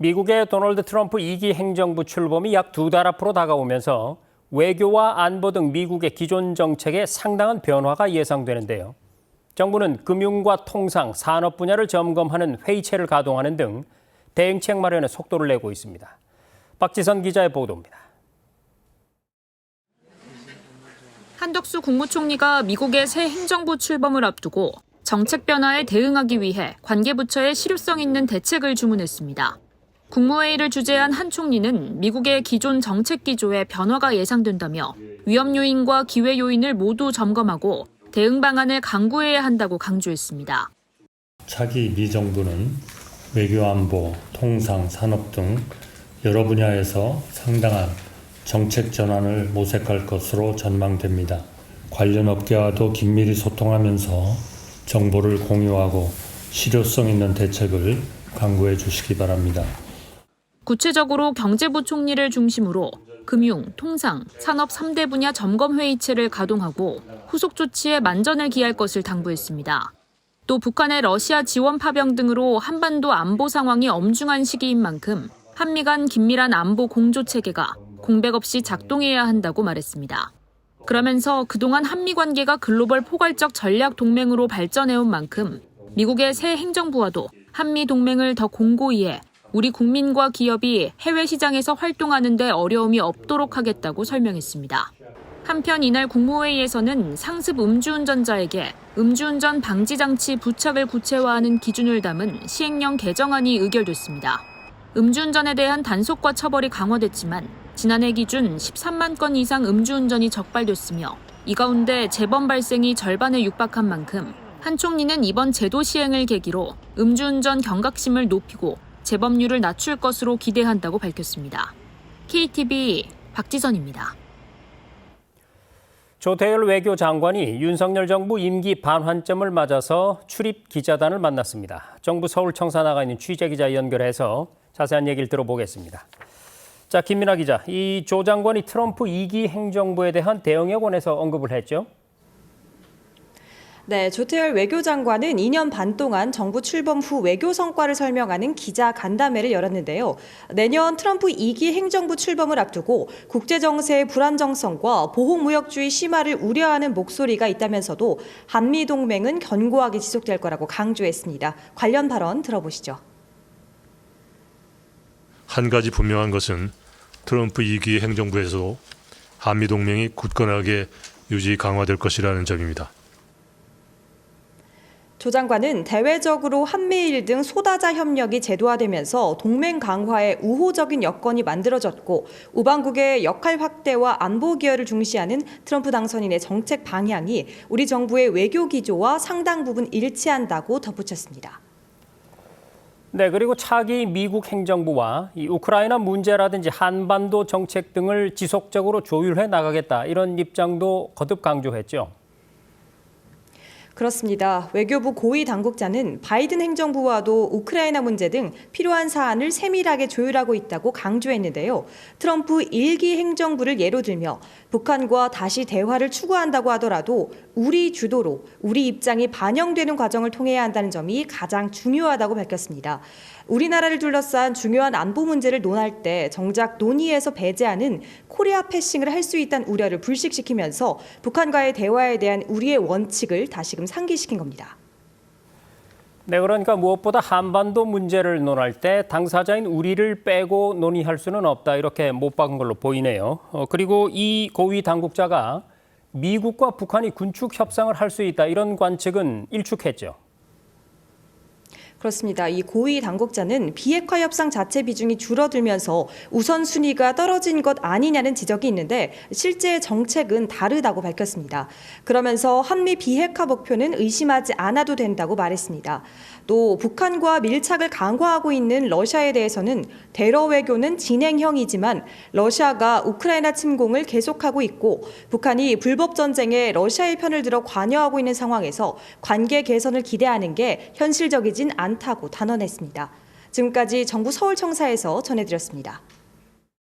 미국의 도널드 트럼프 2기 행정부 출범이 약 2달 앞으로 다가오면서 외교와 안보 등 미국의 기존 정책에 상당한 변화가 예상되는데요. 정부는 금융과 통상, 산업 분야를 점검하는 회의체를 가동하는 등 대응책 마련에 속도를 내고 있습니다. 박지선 기자의 보도입니다. 한덕수 국무총리가 미국의 새 행정부 출범을 앞두고 정책 변화에 대응하기 위해 관계부처에 실효성 있는 대책을 주문했습니다. 국무회의를 주재한 한 총리는 미국의 기존 정책 기조에 변화가 예상된다며 위험 요인과 기회 요인을 모두 점검하고 대응 방안을 강구해야 한다고 강조했습니다. 차기 미 정부는 외교 안보, 통상, 산업 등 여러 분야에서 상당한 정책 전환을 모색할 것으로 전망됩니다. 관련 업계와도 긴밀히 소통하면서 정보를 공유하고 실효성 있는 대책을 강구해 주시기 바랍니다. 구체적으로 경제부 총리를 중심으로 금융, 통상, 산업 3대 분야 점검 회의체를 가동하고 후속 조치에 만전을 기할 것을 당부했습니다. 또 북한의 러시아 지원 파병 등으로 한반도 안보 상황이 엄중한 시기인 만큼 한미 간 긴밀한 안보 공조 체계가 공백 없이 작동해야 한다고 말했습니다. 그러면서 그동안 한미 관계가 글로벌 포괄적 전략 동맹으로 발전해온 만큼 미국의 새 행정부와도 한미 동맹을 더 공고히 해 우리 국민과 기업이 해외 시장에서 활동하는 데 어려움이 없도록 하겠다고 설명했습니다. 한편 이날 국무회의에서는 상습 음주운전자에게 음주운전 방지 장치 부착을 구체화하는 기준을 담은 시행령 개정안이 의결됐습니다. 음주운전에 대한 단속과 처벌이 강화됐지만 지난해 기준 13만 건 이상 음주운전이 적발됐으며 이 가운데 재범 발생이 절반에 육박한 만큼 한 총리는 이번 제도 시행을 계기로 음주운전 경각심을 높이고 재범률을 낮출 것으로 기대한다고 밝혔습니다. KTV 박지선입니다. 조태열 외교장관이 윤석열 정부 임기 반환점을 맞아서 출입 기자단을 만났습니다. 정부 서울청사 나가 있는 취재기자 연결해서 자세한 얘기를 들어보겠습니다. 자, 김민아 기자, 이 조 장관이 트럼프 2기 행정부에 대한 대응에 관해서 언급을 했죠? 네, 조태열 외교장관은 2년 반 동안 정부 출범 후 외교 성과를 설명하는 기자 간담회를 열었는데요. 내년 트럼프 2기 행정부 출범을 앞두고 국제정세의 불안정성과 보호무역주의 심화를 우려하는 목소리가 있다면서도 한미동맹은 견고하게 지속될 거라고 강조했습니다. 관련 발언 들어보시죠. 한 가지 분명한 것은 트럼프 2기 행정부에서도 한미동맹이 굳건하게 유지 강화될 것이라는 점입니다. 조 장관은 대외적으로 한미일 등 소다자 협력이 제도화되면서 동맹 강화에 우호적인 여건이 만들어졌고 우방국의 역할 확대와 안보 기여를 중시하는 트럼프 당선인의 정책 방향이 우리 정부의 외교 기조와 상당 부분 일치한다고 덧붙였습니다. 네, 그리고 차기 미국 행정부와 이 우크라이나 문제라든지 한반도 정책 등을 지속적으로 조율해 나가겠다, 이런 입장도 거듭 강조했죠. 그렇습니다. 외교부 고위 당국자는 바이든 행정부와도 우크라이나 문제 등 필요한 사안을 세밀하게 조율하고 있다고 강조했는데요. 트럼프 1기 행정부를 예로 들며 북한과 다시 대화를 추구한다고 하더라도 우리 주도로 우리 입장이 반영되는 과정을 통해야 한다는 점이 가장 중요하다고 밝혔습니다. 우리나라를 둘러싼 중요한 안보 문제를 논할 때 정작 논의에서 배제하는 코리아 패싱을 할 수 있다는 우려를 불식시키면서 북한과의 대화에 대한 우리의 원칙을 다시금 상기시킨 겁니다. 네, 그러니까 무엇보다 한반도 문제를 논할 때 당사자인 우리를 빼고 논의할 수는 없다, 이렇게 못 박은 걸로 보이네요. 그리고 이 고위 당국자가 미국과 북한이 군축 협상을 할 수 있다, 이런 관측은 일축했죠. 그렇습니다. 이 고위 당국자는 비핵화 협상 자체 비중이 줄어들면서 우선순위가 떨어진 것 아니냐는 지적이 있는데 실제 정책은 다르다고 밝혔습니다. 그러면서 한미 비핵화 목표는 의심하지 않아도 된다고 말했습니다. 또 북한과 밀착을 강화하고 있는 러시아에 대해서는 대러 외교는 진행형이지만 러시아가 우크라이나 침공을 계속하고 있고 북한이 불법 전쟁에 러시아의 편을 들어 관여하고 있는 상황에서 관계 개선을 기대하는 게 현실적이진 않다고 단언했습니다. 지금까지 정부 서울청사에서 전해드렸습니다.